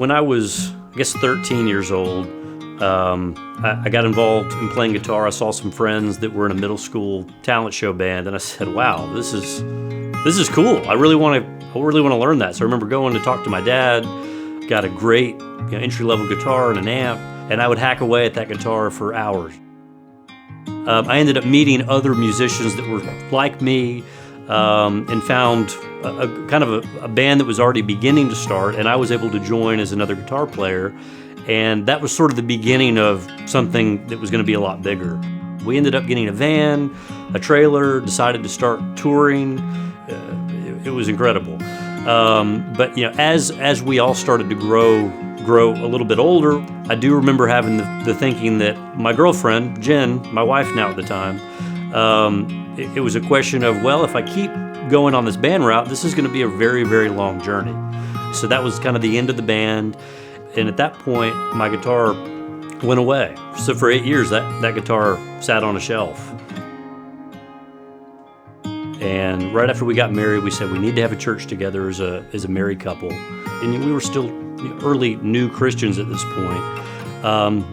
When I was, I guess, 13 years old, I got involved in playing guitar. I saw some friends that were in a middle school talent show band, and I said, "Wow, this is cool. I really want to learn that." So I remember going to talk to my dad. Got a great entry-level guitar and an amp, and I would hack away at that guitar for hours. I ended up meeting other musicians that were like me, and found a kind of a band that was already beginning to start, and I was able to join as another guitar player, and that was sort of the beginning of something that was going to be a lot bigger. We ended up getting a van, a trailer, decided to start touring. It was incredible. But as we all started to grow a little bit older, I do remember having the thinking that my girlfriend, Jen, my wife now at the time, it was a question of, well, if I keep going on this band route, this is going to be a very, very long journey. So that was kind of the end of the band. And at that point, my guitar went away. So for 8 years, that guitar sat on a shelf. And right after we got married, we said we need to have a church together as a married couple. And we were still early new Christians at this point.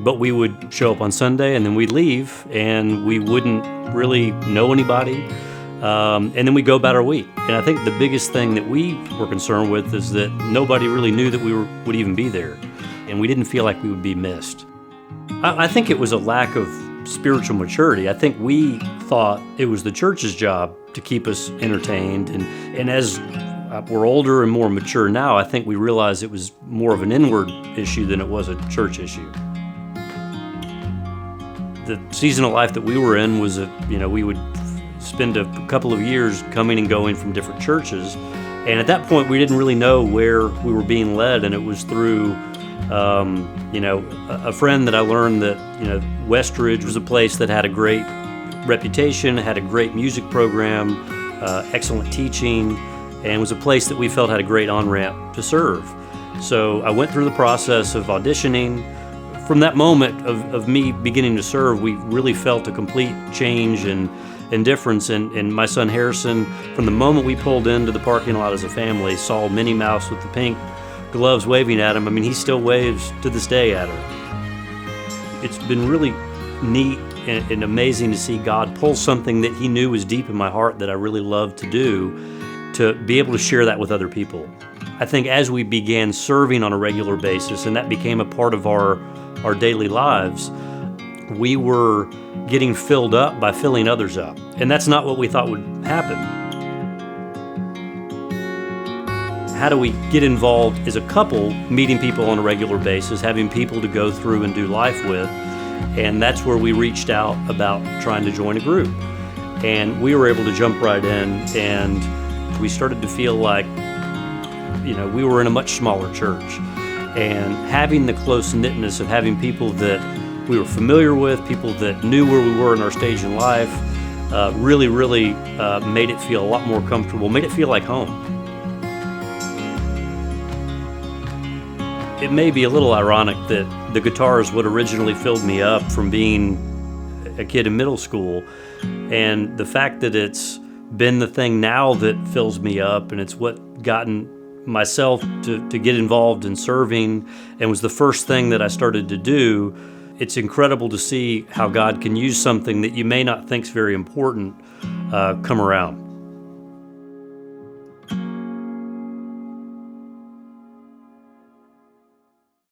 But we would show up on Sunday and then we'd leave and we wouldn't really know anybody. And then we'd go about our week. And I think the biggest thing that we were concerned with is that nobody really knew that we would even be there. And we didn't feel like we would be missed. I think it was a lack of spiritual maturity. I think we thought it was the church's job to keep us entertained. And as we're older and more mature now, I think we realize it was more of an inward issue than it was a church issue. The season of life that we were in was we would spend a couple of years coming and going from different churches. And at that point, we didn't really know where we were being led. And it was through a friend that I learned that, Westridge was a place that had a great reputation, had a great music program, excellent teaching, and was a place that we felt had a great on-ramp to serve. So I went through the process of auditioning. From that moment of me beginning to serve, we really felt a complete change and difference. And my son Harrison, from the moment we pulled into the parking lot as a family, saw Minnie Mouse with the pink gloves waving at him. I mean, he still waves to this day at her. It's been really neat and amazing to see God pull something that he knew was deep in my heart that I really loved to do, to be able to share that with other people. I think as we began serving on a regular basis, and that became a part of our daily lives, we were getting filled up by filling others up. And that's not what we thought would happen. How do we get involved as a couple, meeting people on a regular basis, having people to go through and do life with? And that's where we reached out about trying to join a group. And we were able to jump right in, and we started to feel like, we were in a much smaller church. And having the close-knitness of having people that we were familiar with, people that knew where we were in our stage in life, really made it feel a lot more comfortable, made it feel like home. It may be a little ironic that the guitar is what originally filled me up from being a kid in middle school, and the fact that it's been the thing now that fills me up, and it's what gotten myself to get involved in serving and was the first thing that I started to do. It's incredible to see how God can use something that you may not think is very important come around.